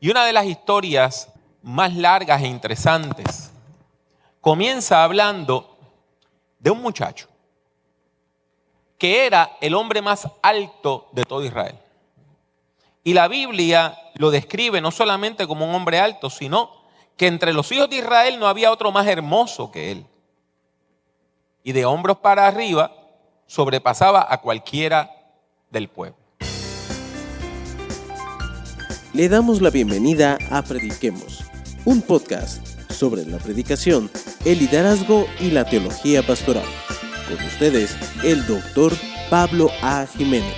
Y una de las historias más largas e interesantes comienza hablando de un muchacho que era el hombre más alto de todo Israel. Y la Biblia lo describe no solamente como un hombre alto, sino que entre los hijos de Israel no había otro más hermoso que él. Y de hombros para arriba sobrepasaba a cualquiera del pueblo. Le damos la bienvenida a Prediquemos, un podcast sobre la predicación, el liderazgo y la teología pastoral. Con ustedes, el doctor Pablo A. Jiménez.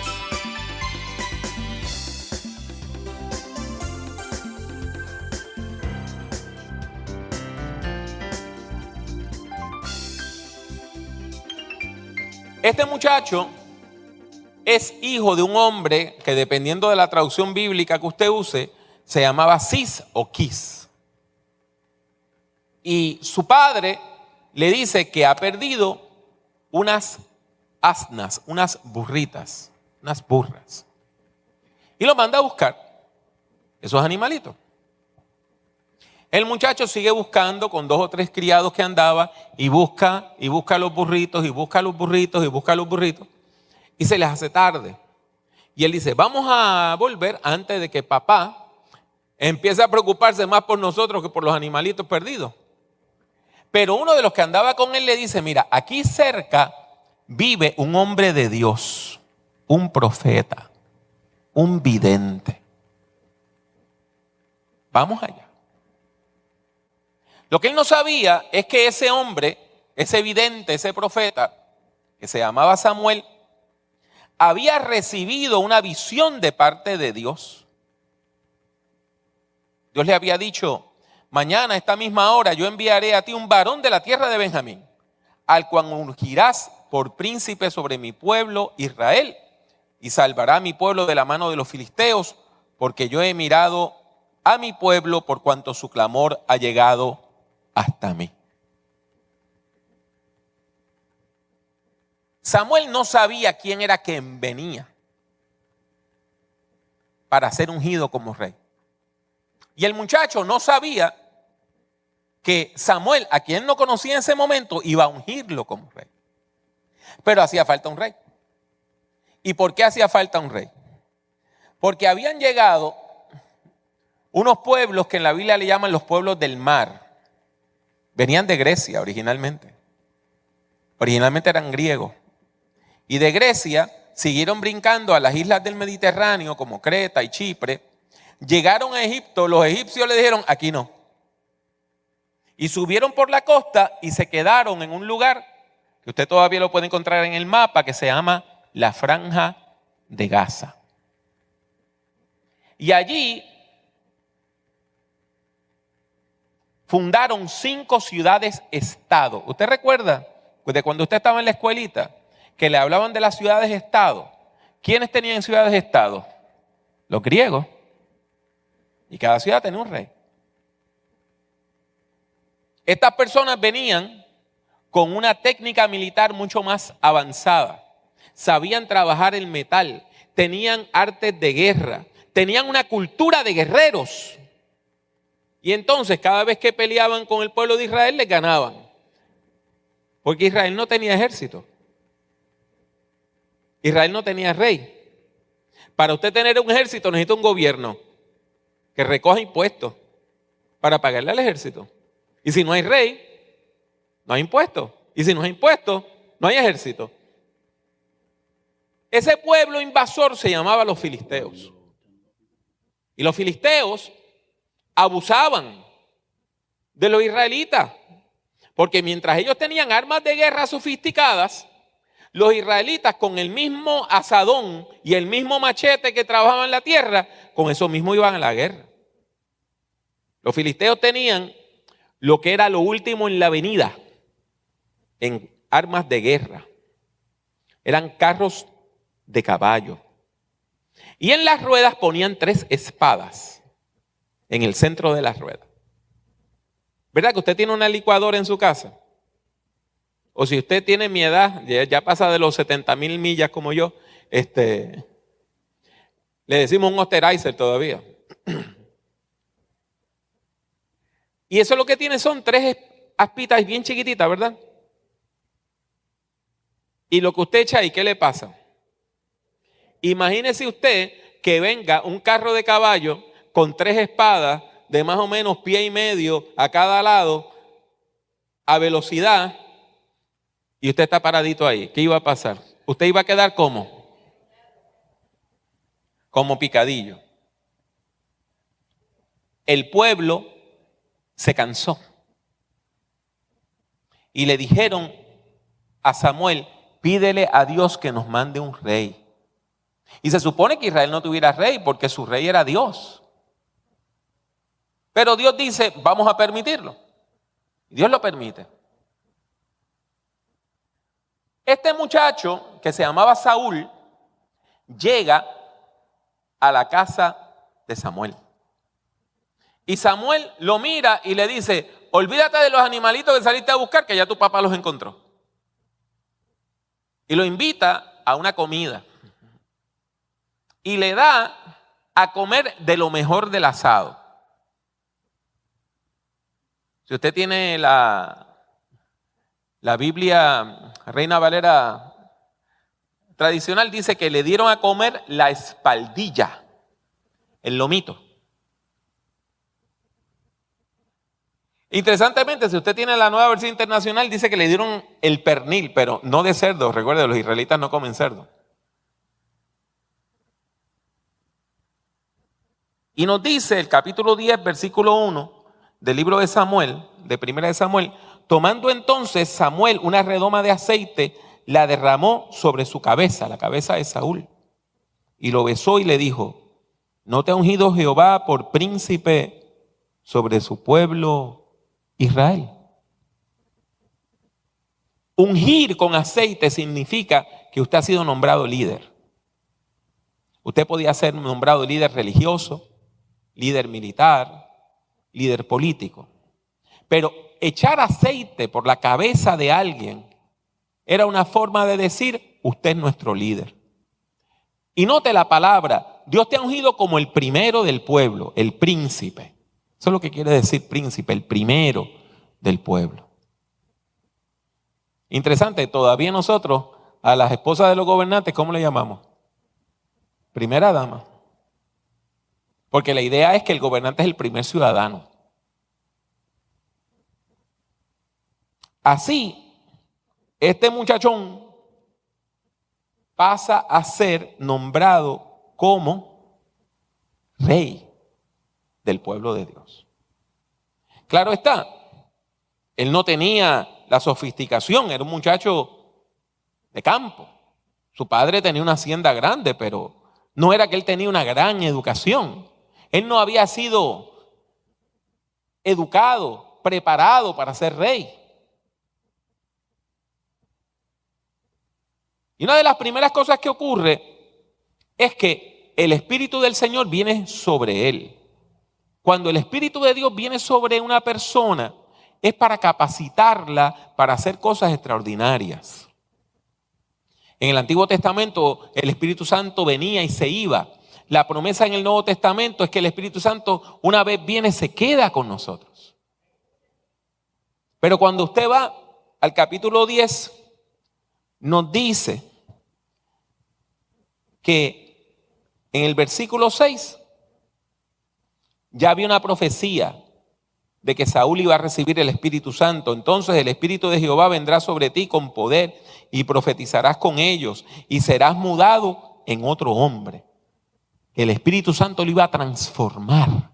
Este muchacho es hijo de un hombre que, dependiendo de la traducción bíblica que usted use, se llamaba Cis o Quis. Y su padre le dice que ha perdido unas asnas, unas burritas, unas burras. Y lo manda a buscar esos animalitos. El muchacho sigue buscando con 2 o 3 criados que andaba y busca los burritos, y busca los burritos, y busca los burritos. Y se les hace tarde. Y él dice, vamos a volver antes de que papá empiece a preocuparse más por nosotros que por los animalitos perdidos. Pero uno de los que andaba con él le dice, mira, aquí cerca vive un hombre de Dios, un profeta, un vidente. Vamos allá. Lo que él no sabía es que ese hombre, ese vidente, ese profeta, que se llamaba Samuel, había recibido una visión de parte de Dios. Dios le había dicho, mañana a esta misma hora yo enviaré a ti un varón de la tierra de Benjamín, al cual ungirás por príncipe sobre mi pueblo Israel, y salvará a mi pueblo de la mano de los filisteos, porque yo he mirado a mi pueblo por cuanto su clamor ha llegado hasta mí. Samuel no sabía quién era quien venía para ser ungido como rey. Y el muchacho no sabía que Samuel, a quien no conocía en ese momento, iba a ungirlo como rey. Pero hacía falta un rey. ¿Y por qué hacía falta un rey? Porque habían llegado unos pueblos que en la Biblia le llaman los pueblos del mar. Venían de Grecia originalmente. Originalmente eran griegos. Y de Grecia siguieron brincando a las islas del Mediterráneo como Creta y Chipre. Llegaron a Egipto, los egipcios le dijeron, aquí no. Y subieron por la costa y se quedaron en un lugar que usted todavía lo puede encontrar en el mapa, que se llama la Franja de Gaza. Y allí fundaron 5 ciudades-estado. ¿Usted recuerda de cuando usted estaba en la escuelita que le hablaban de las ciudades-estado? ¿Quiénes tenían ciudades-estado? Los griegos. Y cada ciudad tenía un rey. Estas personas venían con una técnica militar mucho más avanzada. Sabían trabajar el metal, tenían artes de guerra, tenían una cultura de guerreros. Y entonces cada vez que peleaban con el pueblo de Israel les ganaban. Porque Israel no tenía ejército. Israel no tenía rey. Para usted tener un ejército necesita un gobierno que recoja impuestos para pagarle al ejército. Y si no hay rey, no hay impuestos. Y si no hay impuestos, no hay ejército. Ese pueblo invasor se llamaba los filisteos. Y los filisteos abusaban de los israelitas. Porque mientras ellos tenían armas de guerra sofisticadas, los israelitas con el mismo azadón y el mismo machete que trabajaban en la tierra, con eso mismo iban a la guerra. Los filisteos tenían lo que era lo último en la avenida, en armas de guerra. Eran carros de caballo. Y en las ruedas ponían 3 espadas en el centro de las ruedas. ¿Verdad que usted tiene una licuadora en su casa? O si usted tiene mi edad, ya pasa de los 70,000 millas como yo, le decimos un osterizer todavía. Y eso lo que tiene son 3 aspitas bien chiquititas, ¿verdad? Y lo que usted echa ahí, ¿qué le pasa? Imagínese usted que venga un carro de caballo con 3 espadas de más o menos 1,5 pies a cada lado a velocidad y usted está paradito ahí. ¿Qué iba a pasar? Usted iba a quedar como picadillo. El pueblo se cansó y le dijeron a Samuel: pídele a Dios que nos mande un rey. Y se supone que Israel no tuviera rey porque su rey era Dios. Pero Dios dice: vamos a permitirlo. Dios lo permite. Este muchacho que se llamaba Saúl llega a la casa de Samuel. Y Samuel lo mira y le dice: olvídate de los animalitos que saliste a buscar, que ya tu papá los encontró. Y lo invita a una comida. Y le da a comer de lo mejor del asado. Si usted tiene la Biblia Reina Valera tradicional, dice que le dieron a comer la espaldilla, el lomito. Interesantemente, si usted tiene la Nueva Versión Internacional, dice que le dieron el pernil, pero no de cerdo. Recuerde, los israelitas no comen cerdo. Y nos dice el capítulo 10, versículo 1 del libro de Samuel, de Primera de Samuel: tomando entonces Samuel una redoma de aceite, la derramó sobre su cabeza, la cabeza de Saúl, y lo besó y le dijo: ¿no te ha ungido Jehová por príncipe sobre su pueblo Israel? Ungir con aceite significa que usted ha sido nombrado líder. Usted podía ser nombrado líder religioso, líder militar, líder político. Pero echar aceite por la cabeza de alguien era una forma de decir: usted es nuestro líder. Y note la palabra: Dios te ha ungido como el primero del pueblo, el príncipe. Eso es lo que quiere decir príncipe, el primero del pueblo. Interesante, todavía nosotros a las esposas de los gobernantes, ¿cómo le llamamos? Primera dama. Porque la idea es que el gobernante es el primer ciudadano. Así, este muchachón pasa a ser nombrado como rey del pueblo de Dios. Claro está, él no tenía la sofisticación, era un muchacho de campo. Su padre tenía una hacienda grande, pero no era que él tenía una gran educación. Él no había sido educado, preparado para ser rey. Y una de las primeras cosas que ocurre es que el Espíritu del Señor viene sobre él. Cuando el Espíritu de Dios viene sobre una persona, es para capacitarla para hacer cosas extraordinarias. En el Antiguo Testamento el Espíritu Santo venía y se iba. La promesa en el Nuevo Testamento es que el Espíritu Santo, una vez viene, se queda con nosotros. Pero cuando usted va al capítulo 10, nos dice que en el versículo 6 ya había una profecía de que Saúl iba a recibir el Espíritu Santo. Entonces el Espíritu de Jehová vendrá sobre ti con poder y profetizarás con ellos y serás mudado en otro hombre. El Espíritu Santo lo iba a transformar.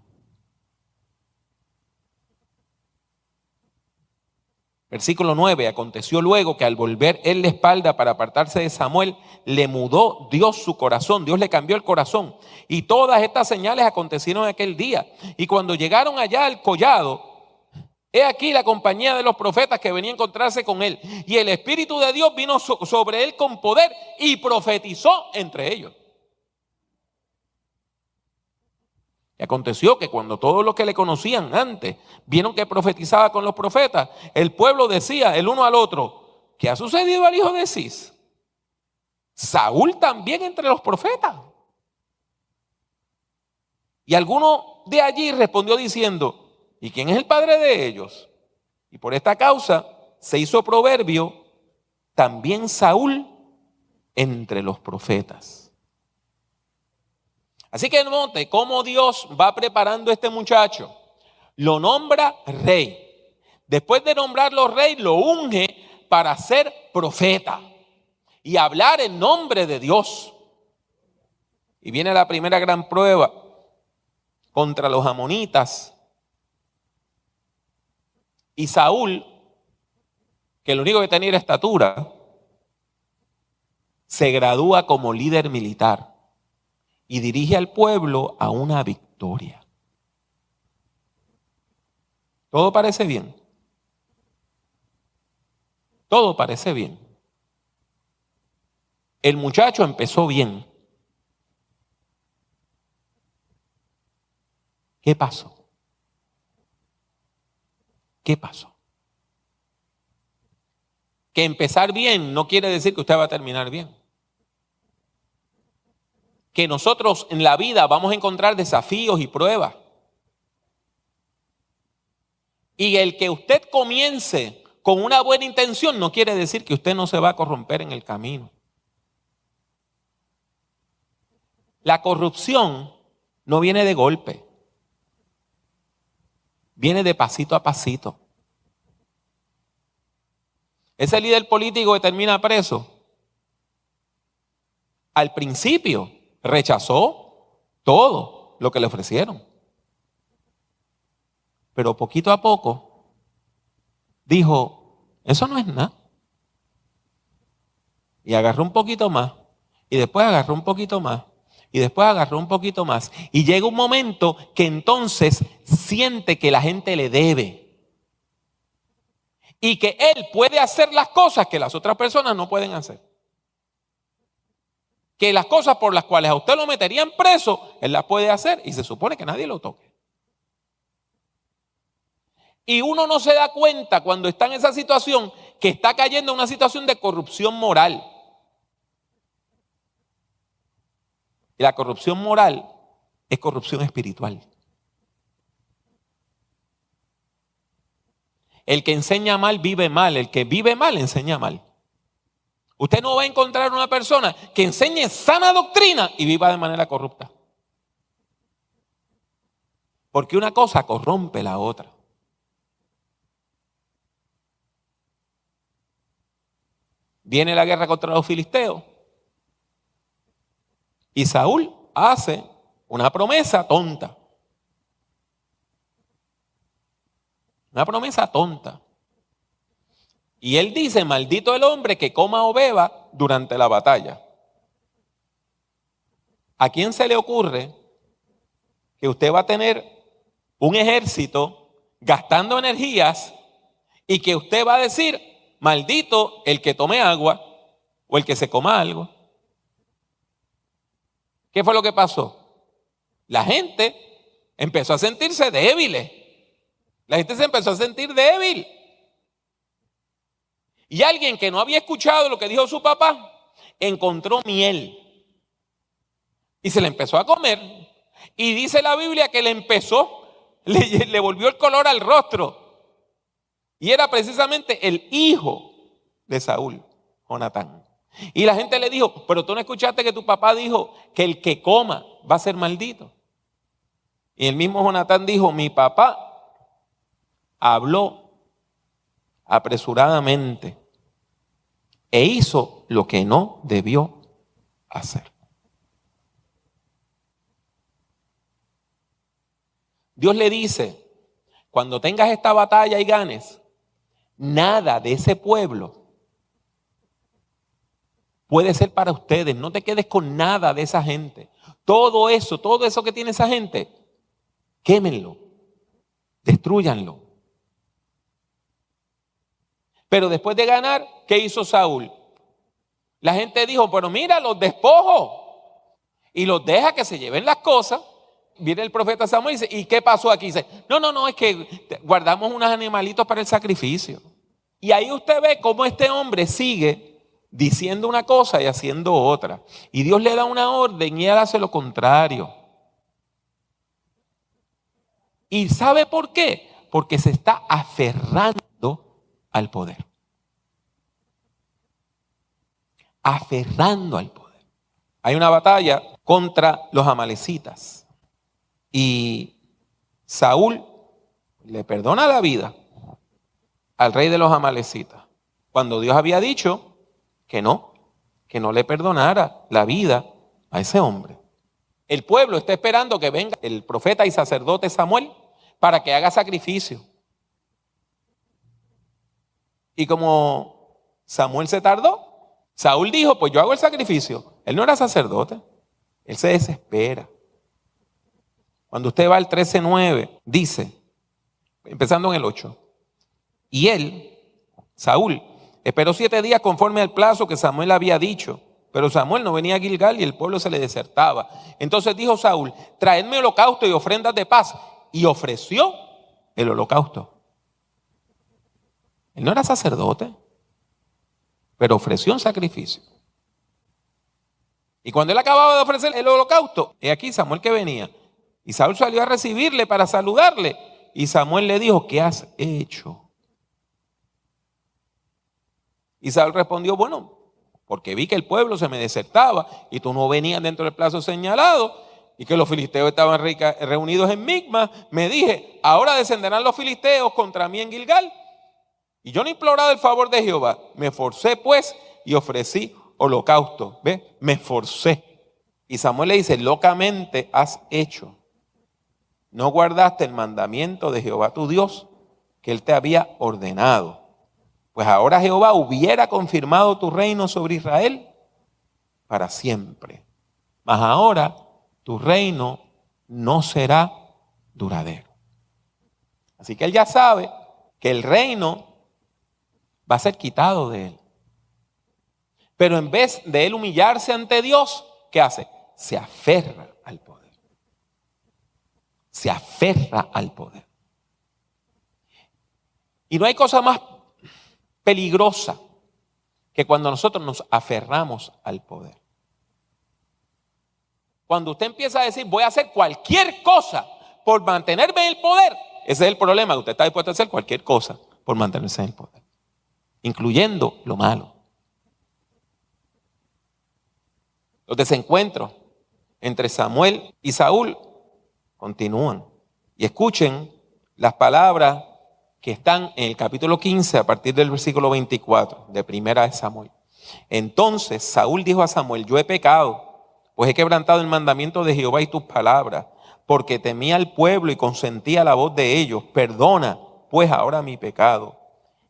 Versículo 9, aconteció luego que al volver él la espalda para apartarse de Samuel, le mudó Dios su corazón, Dios le cambió el corazón. Y todas estas señales acontecieron aquel día. Y cuando llegaron allá al collado, he aquí la compañía de los profetas que venía a encontrarse con él. Y el Espíritu de Dios vino sobre él con poder y profetizó entre ellos. Y aconteció que cuando todos los que le conocían antes vieron que profetizaba con los profetas, el pueblo decía el uno al otro: ¿qué ha sucedido al hijo de Cis? Saúl también entre los profetas. Y alguno de allí respondió diciendo: ¿Y quién es el padre de ellos? Y por esta causa se hizo proverbio también Saúl entre los profetas. Así que note cómo Dios va preparando a este muchacho. Lo nombra rey. Después de nombrarlo rey, lo unge para ser profeta y hablar en nombre de Dios. Y viene la primera gran prueba contra los amonitas. Y Saúl, que lo único que tenía era estatura, se gradúa como líder militar y dirige al pueblo a una victoria. Todo parece bien. Todo parece bien. El muchacho empezó bien. ¿Qué pasó? ¿Qué pasó? Que empezar bien no quiere decir que usted va a terminar bien. Que nosotros en la vida vamos a encontrar desafíos y pruebas. Y el que usted comience con una buena intención no quiere decir que usted no se va a corromper en el camino. La corrupción no viene de golpe. Viene de pasito a pasito. Ese líder político que termina preso, al principio rechazó todo lo que le ofrecieron. Pero poquito a poco dijo, eso no es nada. Y agarró un poquito más. Y después agarró un poquito más. Y después agarró un poquito más. Y llega un momento que entonces siente que la gente le debe. Y que él puede hacer las cosas que las otras personas no pueden hacer. Que las cosas por las cuales a usted lo meterían preso, él las puede hacer y se supone que nadie lo toque. Y uno no se da cuenta cuando está en esa situación que está cayendo en una situación de corrupción moral. Y la corrupción moral es corrupción espiritual. El que enseña mal vive mal, el que vive mal enseña mal. Usted no va a encontrar una persona que enseñe sana doctrina y viva de manera corrupta. Porque una cosa corrompe la otra. Viene la guerra contra los filisteos. Y Saúl hace una promesa tonta. Una promesa tonta. Y él dice, maldito el hombre que coma o beba durante la batalla. ¿A quién se le ocurre que usted va a tener un ejército gastando energías y que usted va a decir, maldito el que tome agua o el que se coma algo? ¿Qué fue lo que pasó? La gente empezó a sentirse débiles. La gente se empezó a sentir débil. Y alguien que no había escuchado lo que dijo su papá, encontró miel. Y se le empezó a comer. Y dice la Biblia que le volvió el color al rostro. Y era precisamente el hijo de Saúl, Jonatán. Y la gente le dijo, pero tú no escuchaste que tu papá dijo que el que coma va a ser maldito. Y el mismo Jonatán dijo, mi papá habló apresuradamente e hizo lo que no debió hacer. Dios le dice, cuando tengas esta batalla y ganes, nada de ese pueblo puede ser para ustedes. No te quedes con nada de esa gente. Todo eso que tiene esa gente, quémenlo, destrúyanlo. Pero después de ganar, ¿qué hizo Saúl? La gente dijo, pero mira, los despojo y los deja que se lleven las cosas. Viene el profeta Samuel y dice, ¿y qué pasó aquí? Dice, no, es que guardamos unos animalitos para el sacrificio. Y ahí usted ve cómo este hombre sigue diciendo una cosa y haciendo otra. Y Dios le da una orden y él hace lo contrario. ¿Y sabe por qué? Porque se está aferrando al poder. Aferrando al poder. Hay una batalla contra los amalecitas. Y Saúl le perdona la vida al rey de los amalecitas, cuando Dios había dicho que no le perdonara la vida a ese hombre. El pueblo está esperando que venga el profeta y sacerdote Samuel para que haga sacrificio. Y como Samuel se tardó, Saúl dijo, pues yo hago el sacrificio. Él no era sacerdote, él se desespera. Cuando usted va al 13:9, dice, empezando en el 8, y él, Saúl, esperó 7 días conforme al plazo que Samuel había dicho, pero Samuel no venía a Gilgal y el pueblo se le desertaba. Entonces dijo Saúl, traedme holocausto y ofrendas de paz, y ofreció el holocausto. Él no era sacerdote, pero ofreció un sacrificio. Y cuando él acababa de ofrecer el holocausto, he aquí Samuel que venía. Y Saúl salió a recibirle para saludarle. Y Samuel le dijo, ¿qué has hecho? Y Saúl respondió, bueno, porque vi que el pueblo se me desertaba y tú no venías dentro del plazo señalado y que los filisteos estaban reunidos en Micmas, me dije, ahora descenderán los filisteos contra mí en Gilgal. Y yo no he implorado el favor de Jehová. Me forcé pues y ofrecí holocausto. ¿Ve? Me forcé. Y Samuel le dice, locamente has hecho. No guardaste el mandamiento de Jehová tu Dios que él te había ordenado. Pues ahora Jehová hubiera confirmado tu reino sobre Israel para siempre. Mas ahora tu reino no será duradero. Así que él ya sabe que el reino va a ser quitado de él. Pero en vez de él humillarse ante Dios, ¿qué hace? Se aferra al poder. Se aferra al poder. Y no hay cosa más peligrosa que cuando nosotros nos aferramos al poder. Cuando usted empieza a decir, voy a hacer cualquier cosa por mantenerme en el poder, ese es el problema, que usted está dispuesto a hacer cualquier cosa por mantenerse en el poder, incluyendo lo malo. Los desencuentros entre Samuel y Saúl continúan. Y escuchen las palabras que están en el capítulo 15 a partir del versículo 24 de Primera de Samuel. Entonces Saúl dijo a Samuel, yo he pecado, pues he quebrantado el mandamiento de Jehová y tus palabras, porque temía al pueblo y consentía la voz de ellos. Perdona pues ahora mi pecado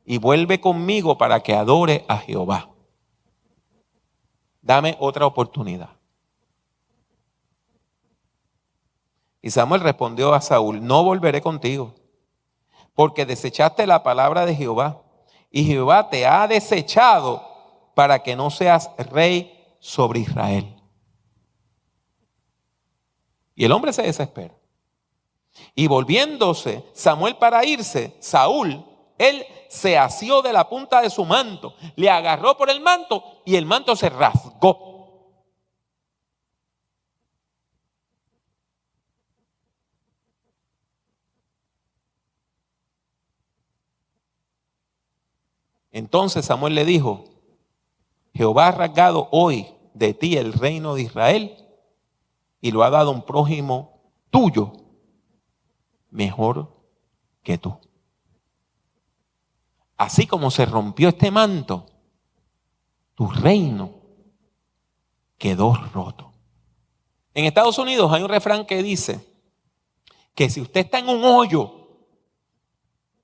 y vuelve conmigo para que adore a Jehová. Dame otra oportunidad. Y Samuel respondió a Saúl, no volveré contigo, porque desechaste la palabra de Jehová, y Jehová te ha desechado para que no seas rey sobre Israel. Y el hombre se desespera. Y volviéndose Samuel para irse, Saúl, él se asió de la punta de su manto, le agarró por el manto y el manto se rasgó. Entonces Samuel le dijo, Jehová ha rasgado hoy de ti el reino de Israel y lo ha dado a un prójimo tuyo mejor que tú. Así como se rompió este manto, tu reino quedó roto. En Estados Unidos hay un refrán que dice que si usted está en un hoyo,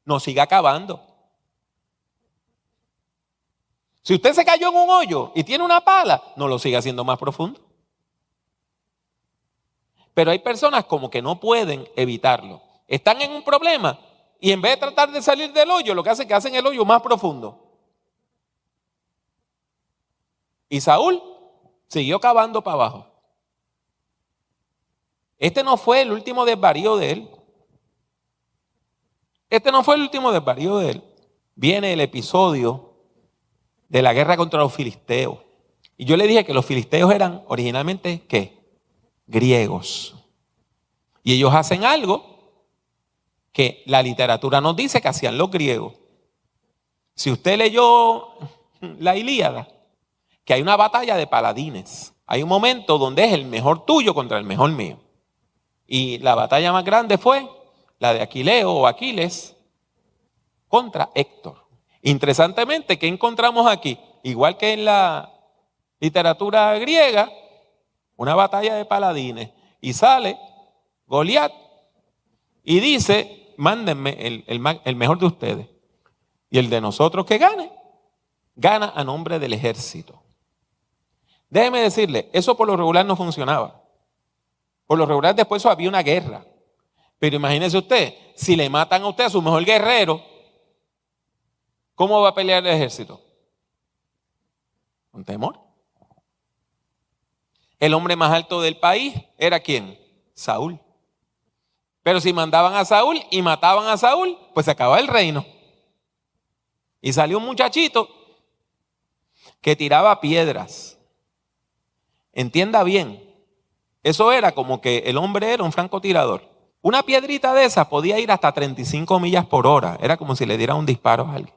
no siga cavando. Si usted se cayó en un hoyo y tiene una pala, no lo siga haciendo más profundo. Pero hay personas como que no pueden evitarlo. Están en un problema y en vez de tratar de salir del hoyo, lo que hacen es que hacen el hoyo más profundo. Y Saúl siguió cavando para abajo. Este no fue el último desvarío de él. Viene el episodio de la guerra contra los filisteos. Y yo le dije que los filisteos eran originalmente, ¿qué? Griegos. Y ellos hacen algo que la literatura nos dice que hacían los griegos. Si usted leyó la Ilíada, que hay una batalla de paladines. Hay un momento donde es el mejor tuyo contra el mejor mío. Y la batalla más grande fue la de Aquileo o Aquiles contra Héctor. Interesantemente, ¿qué encontramos aquí? Igual que en la literatura griega, una batalla de paladines. Y sale Goliat y dice, mándenme el mejor de ustedes. Y el de nosotros que gane, gana a nombre del ejército. Déjeme decirle, eso por lo regular no funcionaba. Por lo regular después eso había una guerra. Pero imagínese usted, si le matan a usted a su mejor guerrero, ¿cómo va a pelear el ejército? Con temor. El hombre más alto del país era ¿quién? Saúl. Pero si mandaban a Saúl y mataban a Saúl, pues se acababa el reino. Y salió un muchachito que tiraba piedras. Entienda bien, eso era como que el hombre era un francotirador. Una piedrita de esas podía ir hasta 35 millas por hora. Era como si le diera un disparo a alguien.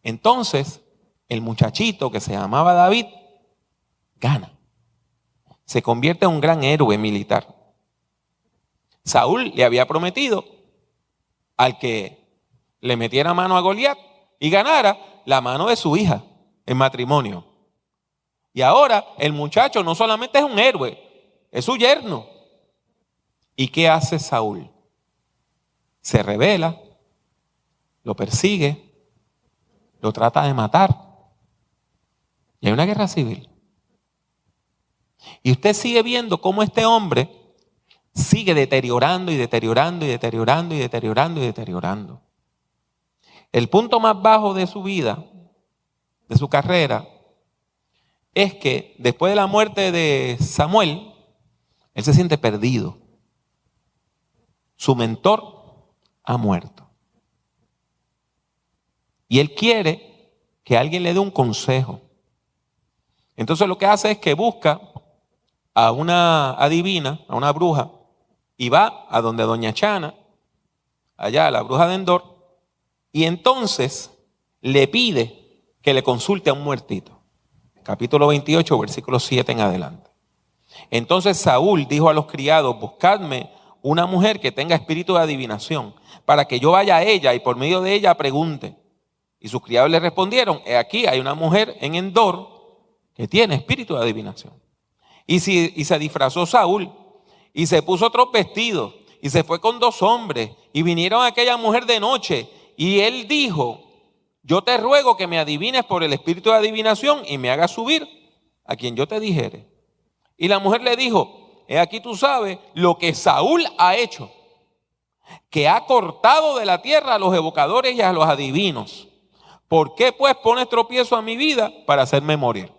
Entonces, el muchachito que se llamaba David gana. Se convierte en un gran héroe militar. Saúl le había prometido al que le metiera mano a Goliat y ganara la mano de su hija en matrimonio. Y ahora el muchacho no solamente es un héroe, es su yerno. ¿Y qué hace Saúl? Se rebela, lo persigue, lo trata de matar. Y hay una guerra civil. Y usted sigue viendo cómo este hombre sigue deteriorando y deteriorando y deteriorando y deteriorando y deteriorando. El punto más bajo de su vida, de su carrera, es que después de la muerte de Samuel, él se siente perdido. Su mentor ha muerto. Y él quiere que alguien le dé un consejo. Entonces lo que hace es que busca a una adivina, a una bruja, y va a donde doña Chana, allá a la bruja de Endor, y entonces le pide que le consulte a un muertito. Capítulo 28, versículo 7 en adelante. Entonces Saúl dijo a los criados, buscadme una mujer que tenga espíritu de adivinación, para que yo vaya a ella y por medio de ella pregunte. Y sus criados le respondieron, he aquí hay una mujer en Endor que tiene espíritu de adivinación. Y se disfrazó Saúl y se puso otros vestidos y se fue con 2 hombres y vinieron a aquella mujer de noche y él dijo, yo te ruego que me adivines por el espíritu de adivinación y me hagas subir a quien yo te dijere. Y la mujer le dijo, he aquí tú sabes lo que Saúl ha hecho, que ha cortado de la tierra a los evocadores y a los adivinos. ¿Por qué pues pones tropiezo a mi vida para hacerme morir?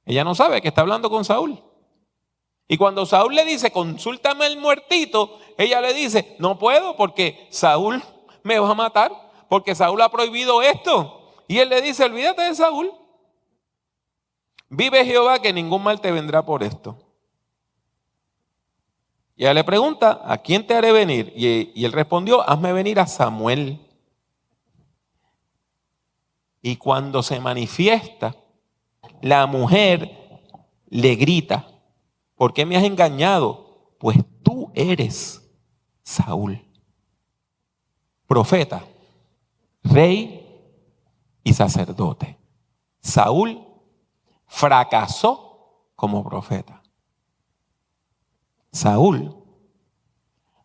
Ella no sabe que está hablando con Saúl. Y cuando Saúl le dice, consúltame el muertito, ella le dice, no puedo porque Saúl me va a matar, porque Saúl ha prohibido esto. Y él le dice, olvídate de Saúl. Vive Jehová que ningún mal te vendrá por esto. Y ella le pregunta, ¿a quién te haré venir? Y él respondió, hazme venir a Samuel. Y cuando se manifiesta, la mujer le grita, ¿por qué me has engañado? Pues tú eres Saúl, profeta, rey y sacerdote. Saúl fracasó como profeta. Saúl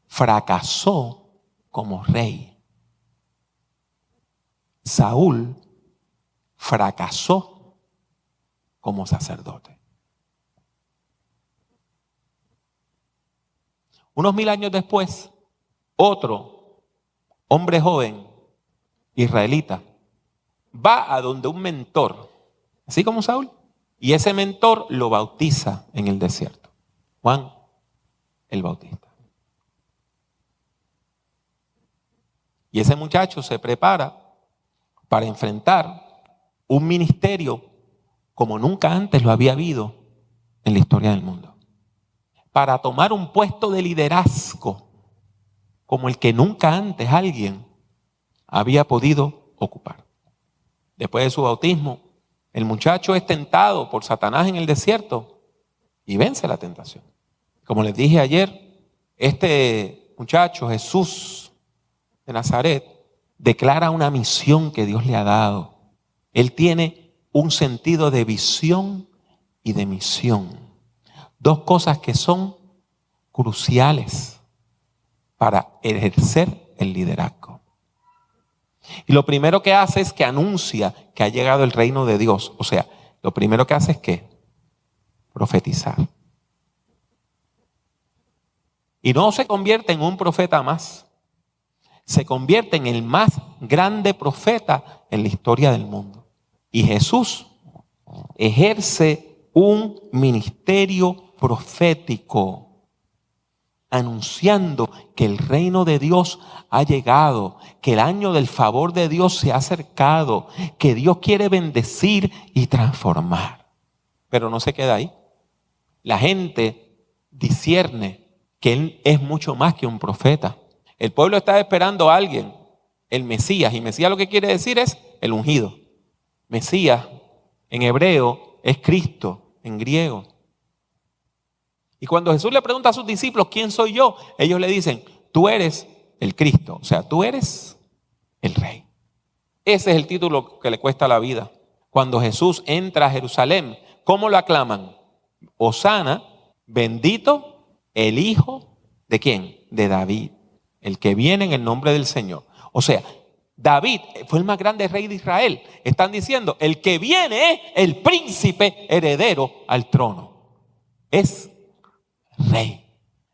fracasó como rey. Saúl fracasó como sacerdote. Unos 1000 años después, otro hombre joven, israelita, va a donde un mentor, así como Saúl, y ese mentor lo bautiza en el desierto. Juan el Bautista. Y ese muchacho se prepara para enfrentar un ministerio como nunca antes lo había habido en la historia del mundo. Para tomar un puesto de liderazgo como el que nunca antes alguien había podido ocupar. Después de su bautismo, el muchacho es tentado por Satanás en el desierto y vence la tentación. Como les dije ayer, este muchacho, Jesús de Nazaret, declara una misión que Dios le ha dado. Él tiene un sentido de visión y de misión. Dos cosas que son cruciales para ejercer el liderazgo. Y lo primero que hace es que anuncia que ha llegado el reino de Dios. O sea, lo primero que hace es ¿qué? Profetizar. Y no se convierte en un profeta más. Se convierte en el más grande profeta en la historia del mundo. Y Jesús ejerce un ministerio profético, anunciando que el reino de Dios ha llegado, que el año del favor de Dios se ha acercado, que Dios quiere bendecir y transformar. Pero no se queda ahí. La gente discierne que Él es mucho más que un profeta. El pueblo está esperando a alguien, el Mesías, y Mesías lo que quiere decir es el ungido. Mesías en hebreo es Cristo en griego. Y cuando Jesús le pregunta a sus discípulos, ¿quién soy yo? Ellos le dicen, tú eres el Cristo, o sea, tú eres el Rey. Ese es el título que le cuesta la vida. Cuando Jesús entra a Jerusalén, ¿cómo lo aclaman? Hosana, bendito el Hijo ¿de quién? De David, el que viene en el nombre del Señor. O sea, David fue el más grande rey de Israel. Están diciendo, el que viene es el príncipe heredero al trono. Es rey.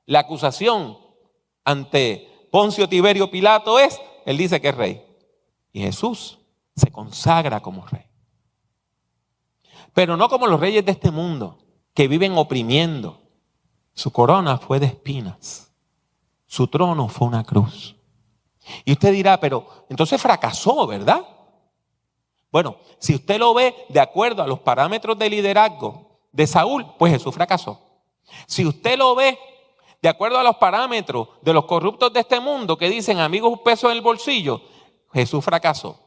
La acusación ante Poncio Tiberio Pilato es, él dice que es rey. Y Jesús se consagra como rey. Pero no como los reyes de este mundo, que viven oprimiendo. Su corona fue de espinas. Su trono fue una cruz. Y usted dirá, pero entonces fracasó, ¿verdad? Bueno, si usted lo ve de acuerdo a los parámetros de liderazgo de Saúl, pues Jesús fracasó. Si usted lo ve de acuerdo a los parámetros de los corruptos de este mundo que dicen amigos un peso en el bolsillo, Jesús fracasó.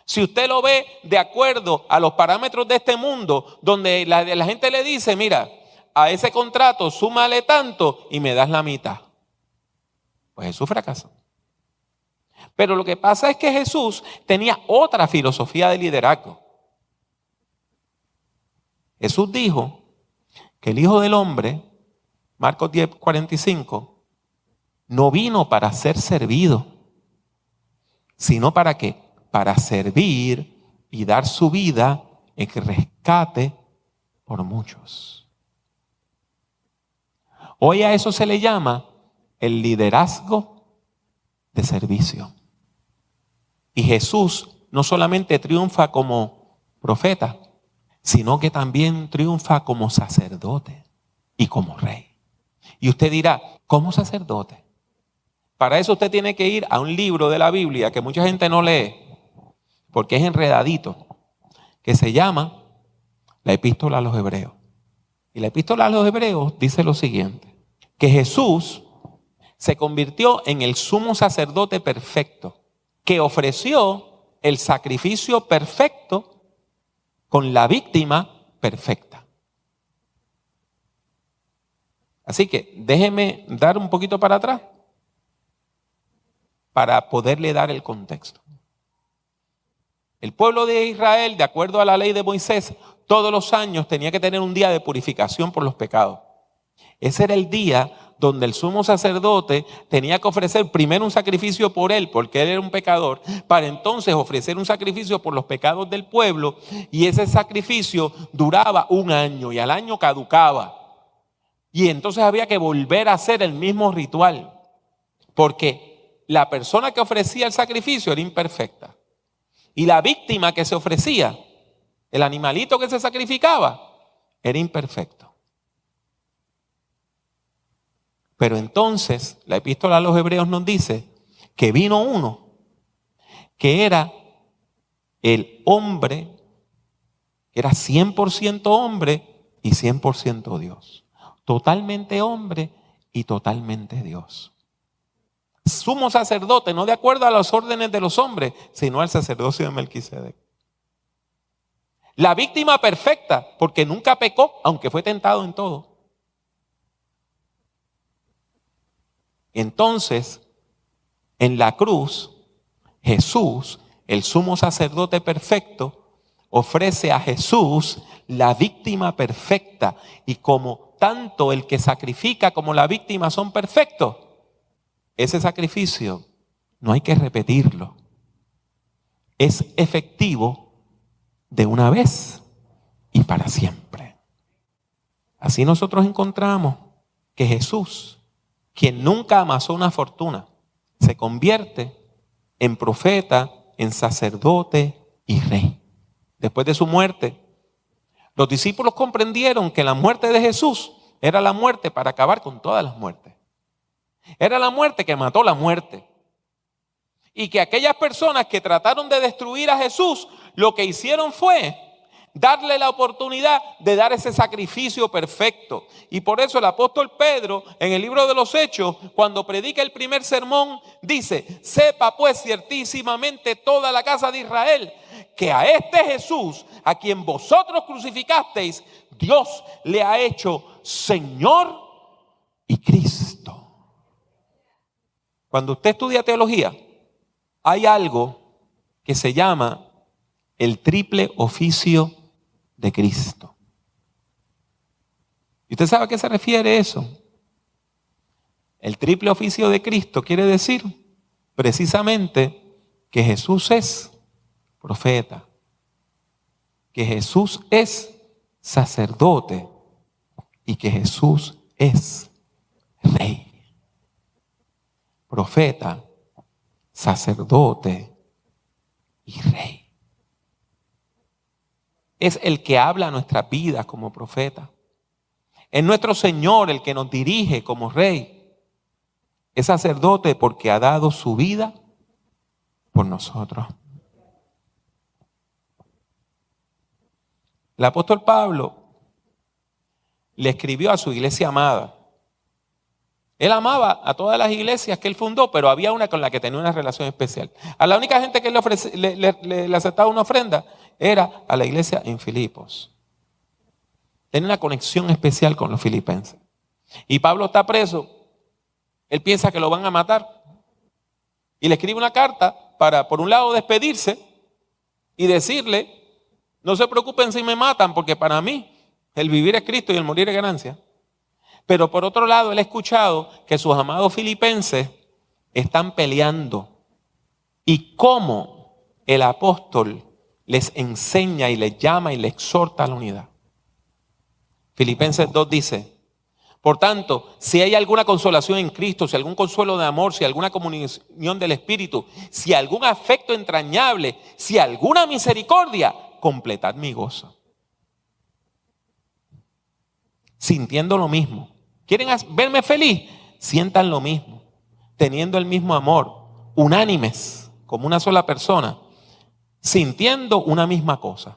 Si usted lo ve de acuerdo a los parámetros de este mundo donde la gente le dice, mira, a ese contrato súmale tanto y me das la mitad, pues Jesús fracasó. Pero lo que pasa es que Jesús tenía otra filosofía de liderazgo. Jesús dijo que el Hijo del Hombre, Marcos 10:45, no vino para ser servido, sino para ¿qué? Para servir y dar su vida en rescate por muchos. Hoy a eso se le llama el liderazgo de servicio. Y Jesús no solamente triunfa como profeta, sino que también triunfa como sacerdote y como rey. Y usted dirá, ¿cómo sacerdote? Para eso usted tiene que ir a un libro de la Biblia que mucha gente no lee, porque es enredadito, que se llama la Epístola a los Hebreos. Y la Epístola a los Hebreos dice lo siguiente, que Jesús se convirtió en el sumo sacerdote perfecto, que ofreció el sacrificio perfecto con la víctima perfecta. Así que déjeme dar un poquito para atrás para poderle dar el contexto. El pueblo de Israel, de acuerdo a la ley de Moisés, todos los años tenía que tener un día de purificación por los pecados. Ese era el día donde el sumo sacerdote tenía que ofrecer primero un sacrificio por él, porque él era un pecador, para entonces ofrecer un sacrificio por los pecados del pueblo, y ese sacrificio duraba un año y al año caducaba. Y entonces había que volver a hacer el mismo ritual, porque la persona que ofrecía el sacrificio era imperfecta. Y la víctima que se ofrecía, el animalito que se sacrificaba, era imperfecto. Pero entonces la Epístola a los Hebreos nos dice que vino uno que era el hombre, que era 100% hombre y 100% Dios. Totalmente hombre y totalmente Dios. sumo sacerdote, no de acuerdo a las órdenes de los hombres, sino al sacerdocio de Melquisedec. La víctima perfecta, porque nunca pecó, aunque fue tentado en todo. Entonces, en la cruz, Jesús, el sumo sacerdote perfecto, ofrece a Jesús la víctima perfecta. Y como tanto el que sacrifica como la víctima son perfectos, ese sacrificio no hay que repetirlo. Es efectivo de una vez y para siempre. Así nosotros encontramos que Jesús, quien nunca amasó una fortuna, se convierte en profeta, en sacerdote y rey. Después de su muerte, los discípulos comprendieron que la muerte de Jesús era la muerte para acabar con todas las muertes. Era la muerte que mató la muerte. Y que aquellas personas que trataron de destruir a Jesús, lo que hicieron fue darle la oportunidad de dar ese sacrificio perfecto. Y por eso el apóstol Pedro, en el libro de los Hechos, cuando predica el primer sermón, dice: sepa pues ciertísimamente toda la casa de Israel, que a este Jesús, a quien vosotros crucificasteis, Dios le ha hecho Señor y Cristo. Cuando usted estudia teología, hay algo que se llama el triple oficio de Cristo. ¿Y usted sabe a qué se refiere eso? El triple oficio de Cristo quiere decir precisamente que Jesús es profeta, que Jesús es sacerdote y que Jesús es rey. Profeta, sacerdote y rey. Es el que habla a nuestras vidas como profeta. Es nuestro Señor el que nos dirige como rey. Es sacerdote porque ha dado su vida por nosotros. El apóstol Pablo le escribió a su iglesia amada. Él amaba a todas las iglesias que él fundó, pero había una con la que tenía una relación especial. A la única gente que él le aceptaba una ofrenda era a la iglesia en Filipos. Tenía una conexión especial con los filipenses. Y Pablo está preso. Él piensa que lo van a matar. Y le escribe una carta para, por un lado, despedirse y decirle: no se preocupen si me matan, porque para mí el vivir es Cristo y el morir es ganancia. Pero por otro lado, él ha escuchado que sus amados filipenses están peleando. Y cómo el apóstol les enseña y les llama y les exhorta a la unidad. Filipenses 2 dice: por tanto, si hay alguna consolación en Cristo, si algún consuelo de amor, si alguna comunión del Espíritu, si algún afecto entrañable, si alguna misericordia, completad mi gozo. Sintiendo lo mismo. ¿Quieren verme feliz? Sientan lo mismo, teniendo el mismo amor, unánimes, como una sola persona, sintiendo una misma cosa.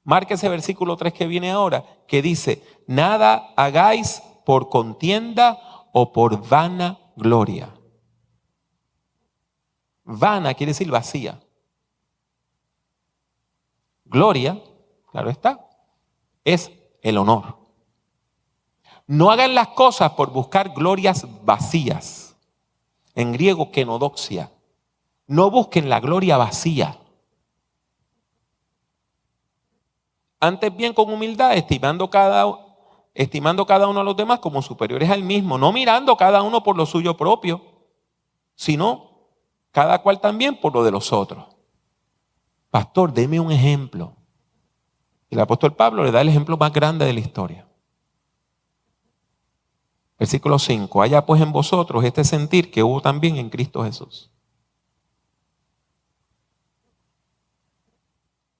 Marque ese versículo 3 que viene ahora, que dice: nada hagáis por contienda o por vana gloria. Vana quiere decir vacía. Gloria, claro está, es el honor. No hagan las cosas por buscar glorias vacías. En griego, kenodoxia. No busquen la gloria vacía. Antes bien con humildad, estimando cada uno a los demás como superiores al mismo, no mirando cada uno por lo suyo propio, sino cada cual también por lo de los otros. Pastor, deme un ejemplo. El apóstol Pablo le da el ejemplo más grande de la historia. Versículo 5. Haya pues en vosotros este sentir que hubo también en Cristo Jesús,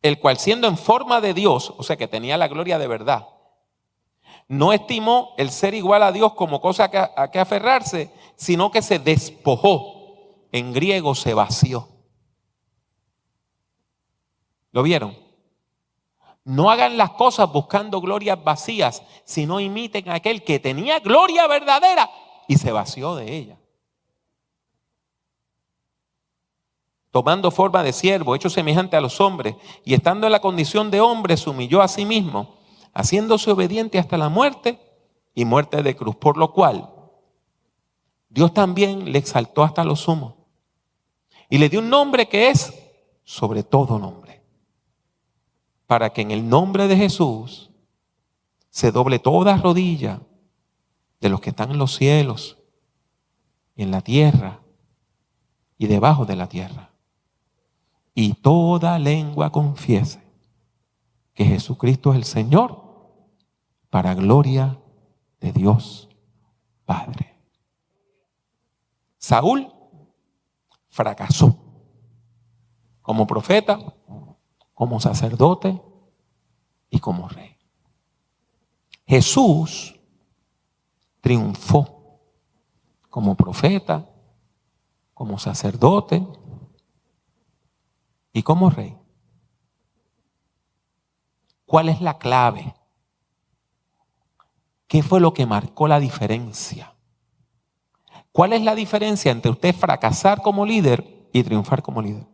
el cual siendo en forma de Dios, o sea que tenía la gloria de verdad, no estimó el ser igual a Dios como cosa a que aferrarse, sino que se despojó. En griego se vació. ¿Lo vieron? No hagan las cosas buscando glorias vacías, sino imiten a aquel que tenía gloria verdadera y se vació de ella. Tomando forma de siervo, hecho semejante a los hombres, y estando en la condición de hombre, se humilló a sí mismo, haciéndose obediente hasta la muerte y muerte de cruz. Por lo cual, Dios también le exaltó hasta lo sumo y le dio un nombre que es sobre todo nombre, para que en el nombre de Jesús se doble toda rodilla de los que están en los cielos y en la tierra y debajo de la tierra, y toda lengua confiese que Jesucristo es el Señor, para gloria de Dios Padre. Saúl fracasó como profeta, como sacerdote y como rey. Jesús triunfó como profeta, como sacerdote y como rey. ¿Cuál es la clave? ¿Qué fue lo que marcó la diferencia? ¿Cuál es la diferencia entre usted fracasar como líder y triunfar como líder?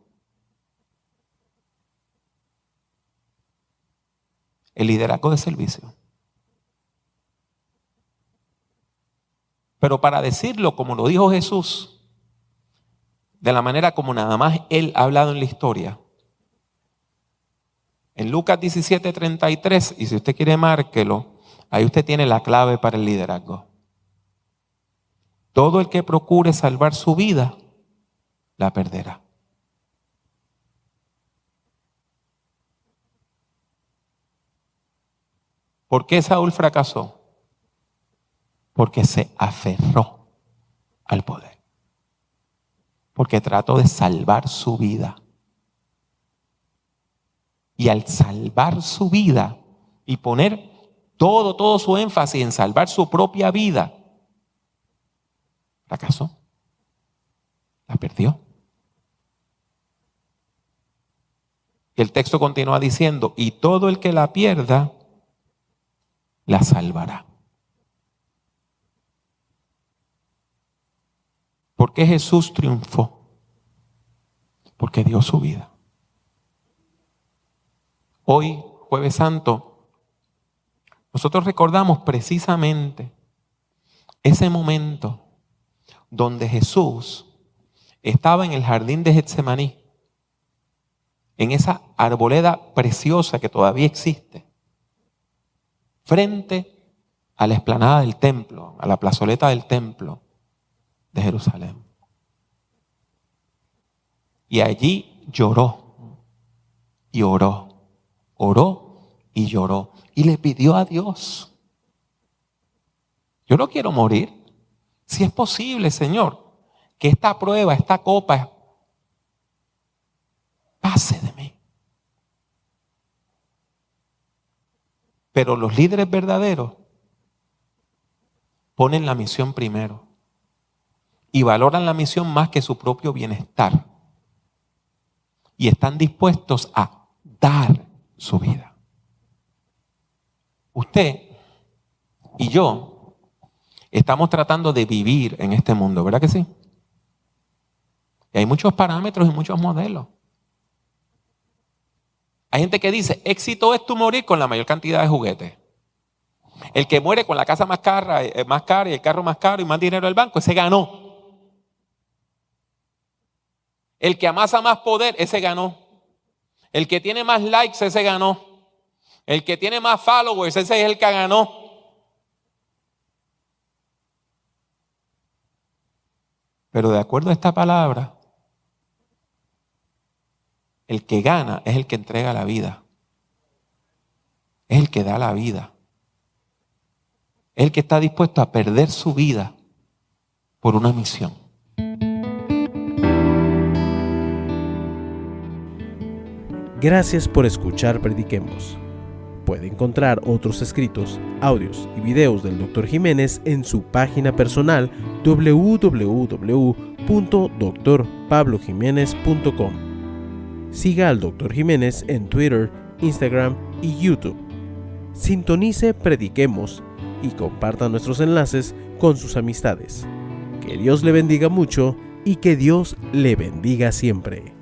El liderazgo de servicio. Pero para decirlo como lo dijo Jesús, de la manera como nada más Él ha hablado en la historia, en Lucas 17:33, y si usted quiere márquelo, ahí usted tiene la clave para el liderazgo. Todo el que procure salvar su vida, la perderá. ¿Por qué Saúl fracasó? Porque se aferró al poder. Porque trató de salvar su vida. Y al salvar su vida y poner todo su énfasis en salvar su propia vida, fracasó. La perdió. Y el texto continúa diciendo, y todo el que la pierda, la salvará. ¿Por qué Jesús triunfó? Porque dio su vida. Hoy, Jueves Santo, nosotros recordamos precisamente ese momento donde Jesús estaba en el jardín de Getsemaní, en esa arboleda preciosa que todavía existe, frente a la explanada del templo, a la plazoleta del templo de Jerusalén. Y allí lloró y oró, oró y lloró y le pidió a Dios: yo no quiero morir. Si es posible, Señor, que esta prueba, esta copa pase de mí. Pero los líderes verdaderos ponen la misión primero y valoran la misión más que su propio bienestar. Y están dispuestos a dar su vida. Usted y yo estamos tratando de vivir en este mundo, ¿verdad que sí? Y hay muchos parámetros y muchos modelos. Hay gente que dice, éxito es tu morir con la mayor cantidad de juguetes. El que muere con la casa más cara y el carro más caro y más dinero del banco, ese ganó. El que amasa más poder, ese ganó. El que tiene más likes, ese ganó. El que tiene más followers, ese es el que ganó. Pero de acuerdo a esta palabra, el que gana es el que entrega la vida. Es el que da la vida. Es el que está dispuesto a perder su vida por una misión. Gracias por escuchar Prediquemos. Puede encontrar otros escritos, audios y videos del Dr. Jiménez en su página personal www.drpablojimenez.com. Siga al Dr. Jiménez en Twitter, Instagram y YouTube. Sintonice Prediquemos y comparta nuestros enlaces con sus amistades. Que Dios le bendiga mucho y que Dios le bendiga siempre.